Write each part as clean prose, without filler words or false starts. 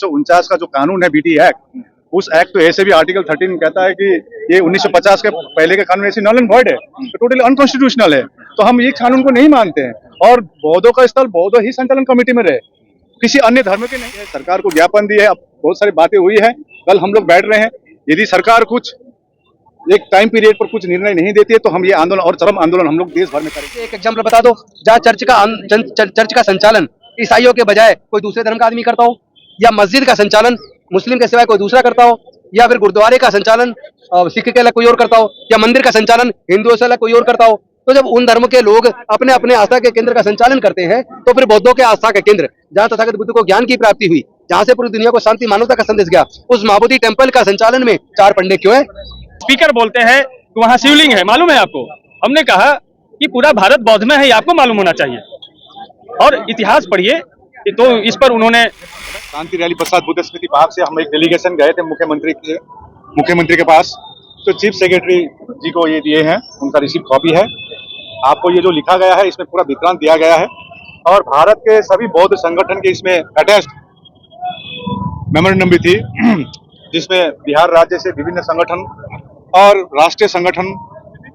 1949 का जो कानून है बीटी एक्ट, उस एक्ट तो ऐसे भी आर्टिकल 13 कहता है कि ये 1950 के पहले के कानून ऐसे नल एंड वॉइड है, तो टोटली अनकॉन्स्टिट्यूशनल है। तो हम ये कानून को नहीं मानते हैं और बौद्धों का स्थल बौद्ध ही संचालन कमेटी में रहे, किसी अन्य धर्म के नहीं है। सरकार को ज्ञापन दिए, अब बहुत सारी बातें हुई है, कल हम लोग बैठ रहे हैं। यदि सरकार कुछ एक टाइम पीरियड पर कुछ निर्णय नहीं देती है तो हम ये आंदोलन और चरम आंदोलन हम लोग देश भर में करेंगे। एक एग्जाम्पल बता दो जहाँ चर्च का संचालन ईसाइयों के बजाय कोई दूसरे धर्म का आदमी करता हो, या मस्जिद का संचालन मुस्लिम के सिवाय कोई दूसरा करता हो, या फिर गुरुद्वारे का संचालन सिख के अलग कोई और करता हो, या मंदिर का संचालन हिंदुओं से अलग कोई और करता हो। तो जब उन धर्म के लोग अपने अपने आस्था के केंद्र का संचालन करते हैं तो फिर बौद्धों के आस्था के केंद्र जहाँ तथागत बुद्ध को ज्ञान की प्राप्ति हुई, जहाँ से पूरी दुनिया को शांति मानवता का संदेश गया, उस महाबोधि टेम्पल का संचालन में 4 पंडे क्यों है? स्पीकर बोलते हैं कि वहाँ शिवलिंग है, मालूम है आपको? हमने कहा कि पूरा भारत बौद्ध में है, ये आपको मालूम होना चाहिए और इतिहास पढ़िए। तो इस पर उन्होंने शांति रैली प्रसाद बुद्ध स्मृति पार्क से हम एक डेलीगेशन गए थे मुख्यमंत्री के पास, तो चीफ सेक्रेटरी जी को ये दिए हैं, उनका रिसीव कॉपी है। आपको ये जो लिखा गया है इसमें पूरा विवरण दिया गया है और भारत के सभी बौद्ध संगठन के इसमें अटैच्ड मेमोरेंडम भी थी, जिसमें बिहार राज्य से विभिन्न संगठन और राष्ट्रीय संगठन,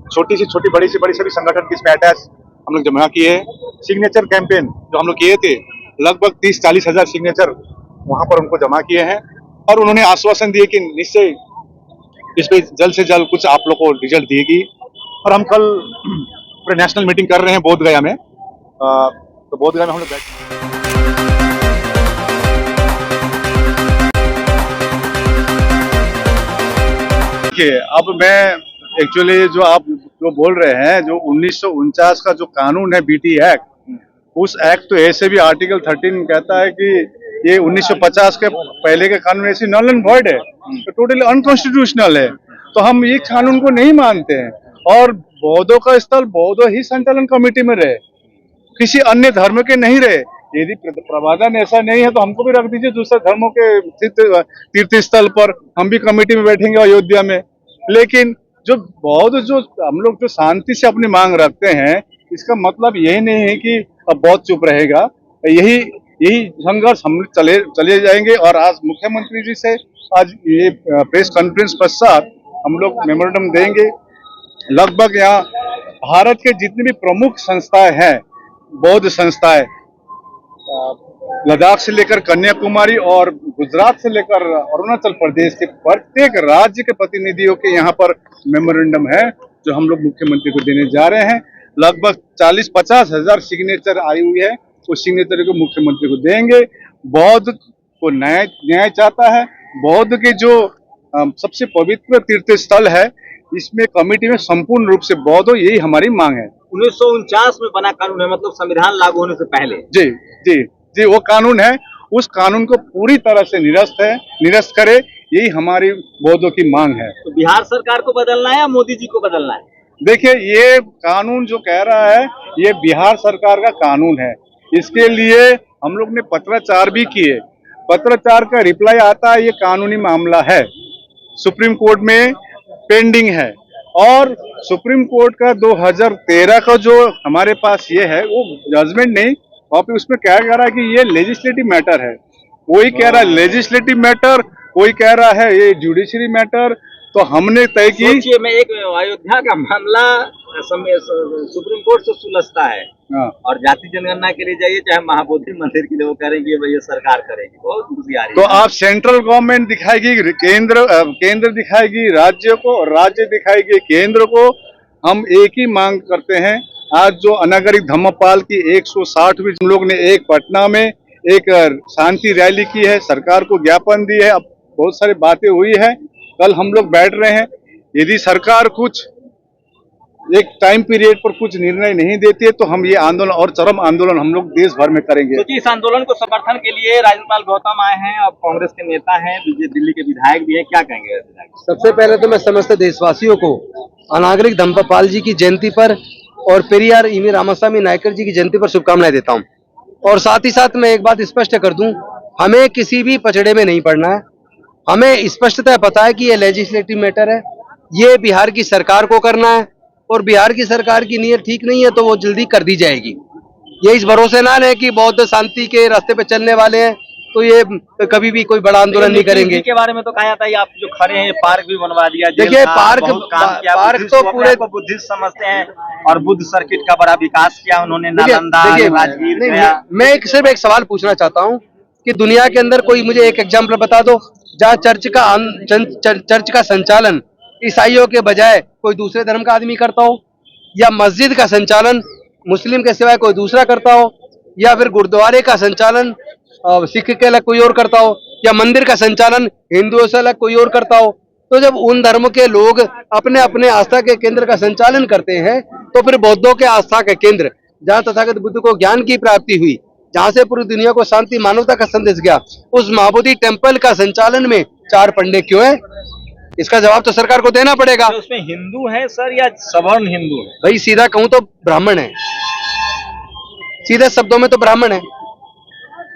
छोटी से छोटी बड़ी से बड़ी सभी संगठन की इसमें अटैच हम लोग जमा किए हैं। सिग्नेचर कैंपेन जो हम लोग किए थे, लगभग 30-40 हजार सिग्नेचर वहां पर उनको जमा किए हैं और उन्होंने आश्वासन दिए कि निश्चय इस पे जल्द से जल्द कुछ आप लोग को रिजल्ट देगी। और हम कल नेशनल मीटिंग कर रहे हैं बोधगया में, तो बोधगया में हम लोग देखिए। अब मैं एक्चुअली जो आप जो बोल रहे हैं, जो 1949 का जो कानून है बीटी एक्ट, उस एक्ट तो ऐसे भी आर्टिकल 13 कहता है कि ये 1950 के पहले के कानून ऐसे नल एंड वॉइड है, तो टोटली अनकॉन्स्टिट्यूशनल है। तो हम ये कानून को नहीं मानते हैं और बौद्धों का स्थल बौद्ध ही संचालन कमेटी में रहे, किसी अन्य धर्म के नहीं रहे। यदि प्रावधान ऐसा नहीं है तो हमको भी रख दीजिए दूसरे धर्मों के तीर्थ स्थल पर, हम भी कमेटी में बैठेंगे अयोध्या में। लेकिन जो बौद्ध जो हम लोग जो शांति से अपनी मांग रखते हैं, इसका मतलब यही नहीं है कि अब बौद्ध चुप रहेगा। यही संघर्ष हम चले जाएंगे। और आज मुख्यमंत्री जी से आज ये प्रेस कॉन्फ्रेंस पश्चात हम लोग मेमोरेंडम देंगे। लगभग यहाँ भारत के जितनी भी प्रमुख संस्थाएं हैं, बौद्ध संस्थाएं, लद्दाख से लेकर कन्याकुमारी और गुजरात से लेकर अरुणाचल प्रदेश के प्रत्येक राज्य के प्रतिनिधियों के यहाँ पर मेमोरेंडम है जो हम लोग मुख्यमंत्री को देने जा रहे हैं। लगभग 40-50 हजार सिग्नेचर आई हुई है, उस सिग्नेचर को मुख्यमंत्री को देंगे। बौद्ध को न्याय चाहता है। बौद्ध के जो सबसे पवित्र तीर्थ स्थल है, इसमें कमेटी में संपूर्ण रूप से बौद्ध, यही हमारी मांग है। 1949 में बना कानून है, मतलब संविधान लागू होने से पहले। जी जी जी, वो कानून है, उस कानून को पूरी तरह से निरस्त करे, यही हमारी बौद्धों की मांग है। तो बिहार सरकार को बदलना है या मोदी जी को बदलना है? देखिए, ये कानून जो कह रहा है ये बिहार सरकार का कानून है। इसके लिए हम लोग ने पत्राचार भी किए, पत्राचार का रिप्लाई आता है ये कानूनी मामला है, सुप्रीम कोर्ट में पेंडिंग है। और सुप्रीम कोर्ट का 2013 का जो हमारे पास ये है वो जजमेंट नहीं, और उसमें क्या कह रहा है कि ये लेजिस्लेटिव मैटर है। कोई कह रहा है लेजिस्लेटिव मैटर, कोई कह रहा है ये जुडिशरी मैटर। तो हमने तय की, सोचिए, मैं एक अयोध्या का मामला सुप्रीम कोर्ट से सुलझता है और जाति जनगणना के लिए जाइए, चाहे महाबोधि मंदिर के लिए, वो करेंगे भैया सरकार करेगी, बहुत खुशी आ रही है। तो आप सेंट्रल गवर्नमेंट दिखाएगी केंद्र दिखाएगी राज्य को, और राज्य दिखाएगी केंद्र को। हम एक ही मांग करते हैं। आज जो अनागरिक धम्मपाल की 160वीं हम लोग ने एक पटना में एक शांति रैली की है, सरकार को ज्ञापन दी है, अब बहुत सारी बातें हुई है, कल हम लोग बैठ रहे हैं। यदि सरकार कुछ एक टाइम पीरियड पर कुछ निर्णय नहीं देती है तो हम ये आंदोलन और चरम आंदोलन हम लोग देश भर में करेंगे। तो इस आंदोलन को समर्थन के लिए राजपाल गौतम आए हैं, अब कांग्रेस के नेता हैं, दिल्ली के विधायक भी हैं, क्या कहेंगे? सबसे पहले तो मैं समस्त देशवासियों को अनागरिक धम्मपाल जी की जयंती पर और पेरियार ईवी रामास्वामी नायकर जी की जयंती पर शुभकामनाएं देता हूं। और साथ ही साथ मैं एक बात स्पष्ट कर दूं, हमें किसी भी पचड़े में नहीं पड़ना है। हमें स्पष्टतः पता है कि ये लेजिस्लेटिव मैटर है, ये बिहार की सरकार को करना है, और बिहार की सरकार की नीयत ठीक नहीं है तो वो जल्दी कर दी जाएगी। ये इस भरोसे ना है कि बौद्ध शांति के रास्ते पे चलने वाले हैं तो ये कभी भी कोई बड़ा आंदोलन नहीं करेंगे। के बारे में तो कहा जाता है आप जो खड़े हैं पार्क भी बनवा दिया, देखिए पार्क तो पूरे बुद्धिस्ट समझते हैं और बुद्ध सर्किट का बड़ा विकास किया उन्होंने, नालंदा, राजगीर गया। मैं सिर्फ एक सवाल पूछना चाहता हूँ कि दुनिया के अंदर कोई मुझे एक एग्जाम्पल बता दो जहाँ चर्च का संचालन ईसाइयों के बजाय कोई दूसरे धर्म का आदमी करता हो, या मस्जिद का संचालन मुस्लिम के सिवाय कोई दूसरा करता हो, या फिर गुरुद्वारे का संचालन सिख के अलग कोई और करता हो, या मंदिर का संचालन हिंदुओं से अलग कोई और करता हो। तो जब उन धर्म के लोग अपने अपने आस्था के केंद्र का संचालन करते हैं तो फिर बौद्धों के आस्था के केंद्र जहाँ तथागत बुद्ध को ज्ञान की प्राप्ति हुई, जहाँ से पूरी दुनिया को शांति मानवता का संदेश गया, उस महाबोधि टेम्पल का संचालन में 4 पंडे क्यों है? इसका जवाब तो सरकार को देना पड़ेगा। तो उसमें हिंदू है सर या सवर्ण हिंदू है? भाई सीधा कहूं तो ब्राह्मण है, सीधे शब्दों में तो ब्राह्मण है।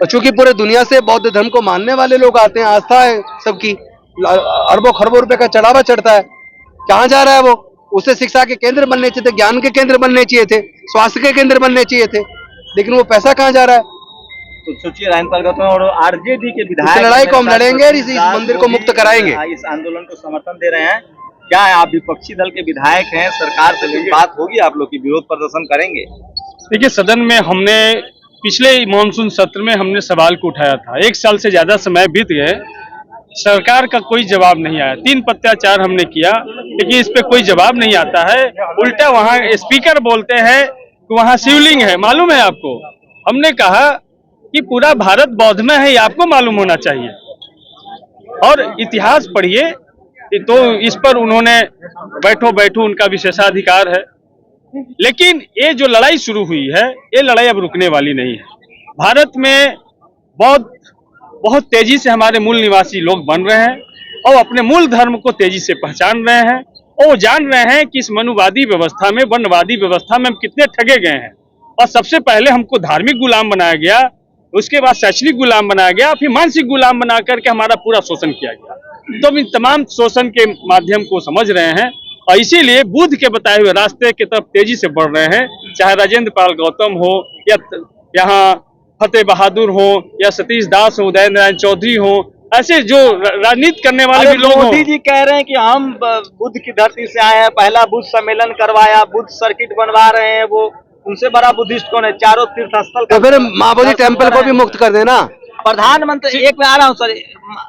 और चूंकि पूरे दुनिया से बौद्ध धर्म को मानने वाले लोग आते हैं, आस्था है सबकी, अरबों खरबों रुपए का चढ़ावा चढ़ता है, कहाँ जा रहा है वो? उसे शिक्षा के केंद्र बनने चाहिए थे, ज्ञान के केंद्र बनने चाहिए थे, स्वास्थ्य के केंद्र बनने चाहिए थे, लेकिन वो पैसा कहाँ जा रहा है? तो सोचिए और आरजेडी के विधायक लड़ाई को हम लड़ेंगे, इस मंदिर को मुक्त कराएंगे। इस आंदोलन को समर्थन दे रहे हैं, क्या है आप विपक्षी दल के विधायक हैं, सरकार से कोई बात होगी आप लोग की, विरोध प्रदर्शन करेंगे? देखिए सदन में हमने पिछले मॉनसून सत्र में हमने सवाल को उठाया था, 1 साल से ज्यादा समय बीत गए, सरकार का कोई जवाब नहीं आया। 3 पत्राचार हमने किया लेकिन इस पे कोई जवाब नहीं आता है। उल्टा वहाँ स्पीकर बोलते हैं कि वहाँ शिवलिंग है, मालूम है आपको? हमने कहा कि पूरा भारत बौद्धमय है, ये आपको मालूम होना चाहिए और इतिहास पढ़िए। तो इस पर उन्होंने बैठो उनका विशेषाधिकार है, लेकिन ये जो लड़ाई शुरू हुई है ये लड़ाई अब रुकने वाली नहीं है। भारत में बहुत तेजी से हमारे मूल निवासी लोग बन रहे हैं और अपने मूल धर्म को तेजी से पहचान रहे हैं और वो जान रहे हैं कि इस मनुवादी व्यवस्था में, वर्णवादी व्यवस्था में हम कितने ठगे गए हैं। और सबसे पहले हमको धार्मिक गुलाम बनाया गया, उसके बाद शैक्षणिक गुलाम बनाया गया, फिर मानसिक गुलाम बना करके हमारा पूरा शोषण किया गया। तो इन तमाम शोषण के माध्यम को समझ रहे हैं और इसीलिए बुद्ध के बताए हुए रास्ते की तरफ तेजी से बढ़ रहे हैं। चाहे राजेंद्र पाल गौतम हो या यहाँ फतेह बहादुर हो या सतीश दास हो, उदय नारायण चौधरी हो, ऐसे जो राजनीति करने वाले भी लोग हैं। मोदी जी कह रहे हैं कि हम बुद्ध की धरती से आए हैं, पहला बुद्ध सम्मेलन करवाया, बुद्ध सर्किट बनवा रहे हैं, वो उनसे बड़ा बुद्धिस्ट कौन है? चारों तीर्थ स्थल तो फिर महाबोधि टेम्पल को भी मुक्त कर देना। प्रधानमंत्री एक में आ रहा हूँ सर,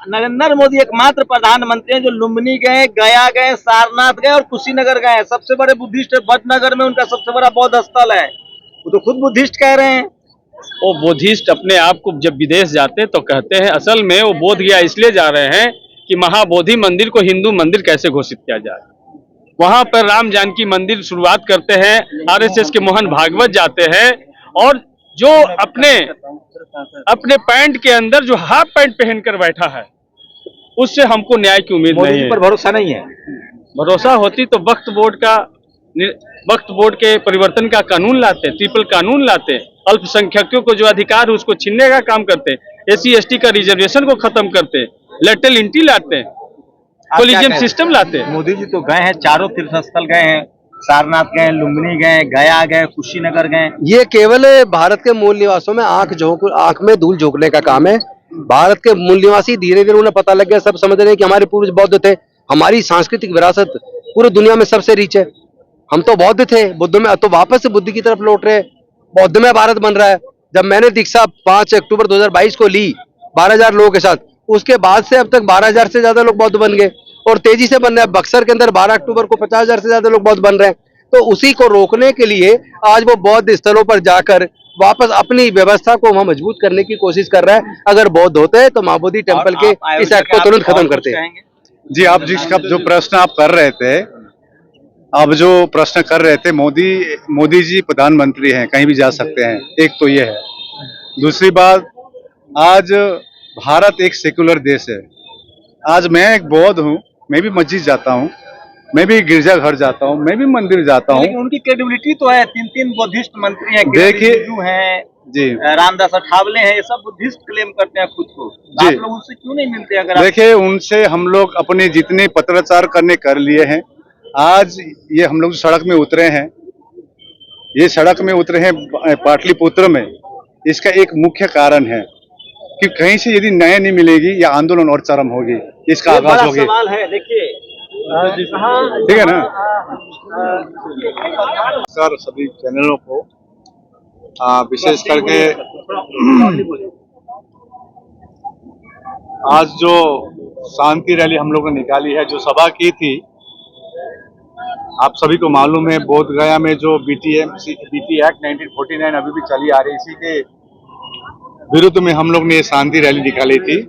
नरेंद्र मोदी एकमात्र प्रधानमंत्री हैं जो लुम्बिनी गए, गया गए, सारनाथ गए और कुशीनगर गए। सबसे बड़े बुद्धिस्ट भटनगर में उनका सबसे बड़ा बौद्ध स्थल है, वो तो खुद बुद्धिस्ट कह रहे हैं। वो बुद्धिस्ट अपने आप को जब विदेश जाते तो कहते हैं, असल में वो बोध गया इसलिए जा रहे हैं कि महाबोधि मंदिर को हिंदू मंदिर कैसे घोषित किया जाए। वहां पर राम जानकी मंदिर शुरुआत करते हैं, आरएसएस के मोहन भागवत जाते हैं और जो अपने पैंट के अंदर जो हाफ पैंट पहनकर बैठा है उससे हमको न्याय की उम्मीद नहीं है। पर भरोसा नहीं है। भरोसा होती तो वक्फ बोर्ड के परिवर्तन का कानून लाते, ट्रिपल कानून लाते, अल्पसंख्यकों को जो अधिकार है उसको छीनने का काम करते, SC/ST का रिजर्वेशन को खत्म करते, लेटरल एंट्री लाते, कोलिजियम सिस्टम लाते। मोदी जी तो गए हैं, चारों तीर्थ स्थल गए हैं, सारनाथ गए, लुम्बिनी गए, गया गए, कुशीनगर गए। ये केवल भारत के मूल निवासों में आंख में धूल झोंकने का काम है। भारत के मूल निवासी धीरे धीरे उन्हें पता लग गया, सब समझ रहे हैं कि हमारे पूर्वज बौद्ध थे, हमारी सांस्कृतिक विरासत पूरी दुनिया में सबसे रिच है। हम तो बौद्ध थे, बुद्ध में, तो वापस से बुद्ध की तरफ लौट रहे, बौद्ध में भारत बन रहा है। जब मैंने दीक्षा 5 अक्टूबर 2022 को ली 12,000 लोगों के साथ, उसके बाद से अब तक 12,000 से ज्यादा लोग बौद्ध बन गए और तेजी से बन रहे हैं। बक्सर के अंदर 12 अक्टूबर को 50,000 से ज्यादा लोग बौद्ध बन रहे हैं। तो उसी को रोकने के लिए आज वो बौद्ध स्थलों पर जाकर वापस अपनी व्यवस्था को वहां मजबूत करने की कोशिश कर रहा है। अगर बौद्ध होते तो महाबोधि टेम्पल के इस एक्ट को तुरंत खत्म करते। जी, आप जिसका जो प्रश्न आप कर रहे थे, आप जो प्रश्न कर रहे थे, मोदी जी प्रधानमंत्री हैं, कहीं भी जा सकते हैं, एक तो ये है। दूसरी बात, आज भारत एक सेकुलर देश है। आज मैं एक बौद्ध हूँ, मैं भी मस्जिद जाता हूँ, मैं भी गिरजाघर जाता हूँ, मैं भी मंदिर जाता हूँ। उनकी क्रेडिबिलिटी तो है, 3 बुद्धिस्ट मंत्री हैं, देखिए हैं जी, रामदास अठावले हैं, ये सब बुद्धिस्ट क्लेम करते हैं खुद को। आप लोग उनसे क्यों नहीं मिलते? अगर देखिए, उनसे हम लोग अपने जितने पत्राचार करने कर लिए हैं। आज ये हम लोग सड़क में उतरे हैं, ये सड़क में उतरे हैं पाटलिपुत्र में, इसका एक मुख्य कारण है कि कहीं से यदि न्याय नहीं मिलेगी या आंदोलन और चरम होगी, इसका ये आगाज बड़ा होगी। सवाल है, देखिए ठीक है ना। सर सभी चैनलों को विशेष करके आज जो शांति रैली हम लोगों ने निकाली है, जो सभा की थी, आप सभी को मालूम है बोध गया में जो बीटी एक्ट 1949 अभी भी चली आ रही, इसी के विरुद्ध में हम लोग ने ये शांति रैली निकाली थी।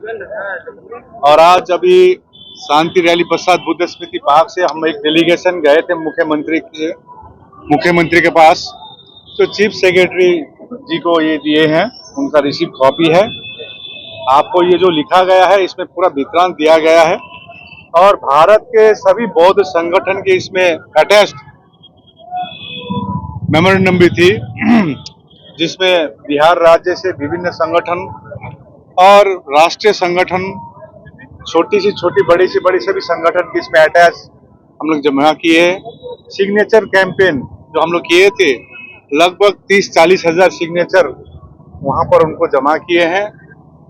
और आज अभी शांति रैली पश्चात बुद्ध स्मृति पार्क से हम एक डेलीगेशन गए थे मुख्यमंत्री के पास, तो चीफ सेक्रेटरी जी को ये दिए हैं, उनका रिसीव कॉपी है। आपको ये जो लिखा गया है इसमें पूरा विवरण दिया गया है और भारत के सभी बौद्ध संगठन के इसमें अटैच्ड मेमोरेंडम भी थी, जिसमें बिहार राज्य से विभिन्न संगठन और राष्ट्रीय संगठन, छोटी सी छोटी बड़ी सी बड़ी सभी संगठन की इसमें अटैच हम लोग जमा किए। सिग्नेचर कैंपेन जो हम लोग किए थे, लगभग 30-40 हजार सिग्नेचर वहां पर उनको जमा किए हैं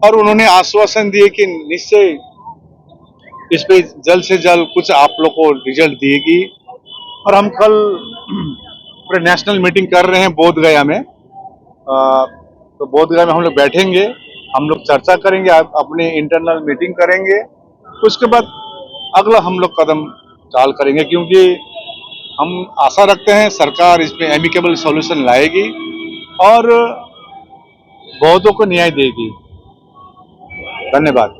और उन्होंने आश्वासन दिए कि निश्चय इस पे जल्द से जल्द कुछ आप लोग को रिजल्ट देगी। और हम कल पूरे नेशनल मीटिंग कर रहे हैं बोध गया में, तो बोध गया में हम लोग बैठेंगे, हम लोग चर्चा करेंगे, अपने इंटरनल मीटिंग करेंगे, उसके बाद अगला हम लोग कदम चाल करेंगे, क्योंकि हम आशा रखते हैं सरकार इसमें एमिकेबल सॉल्यूशन लाएगी और बौद्धों को न्याय देगी। धन्यवाद।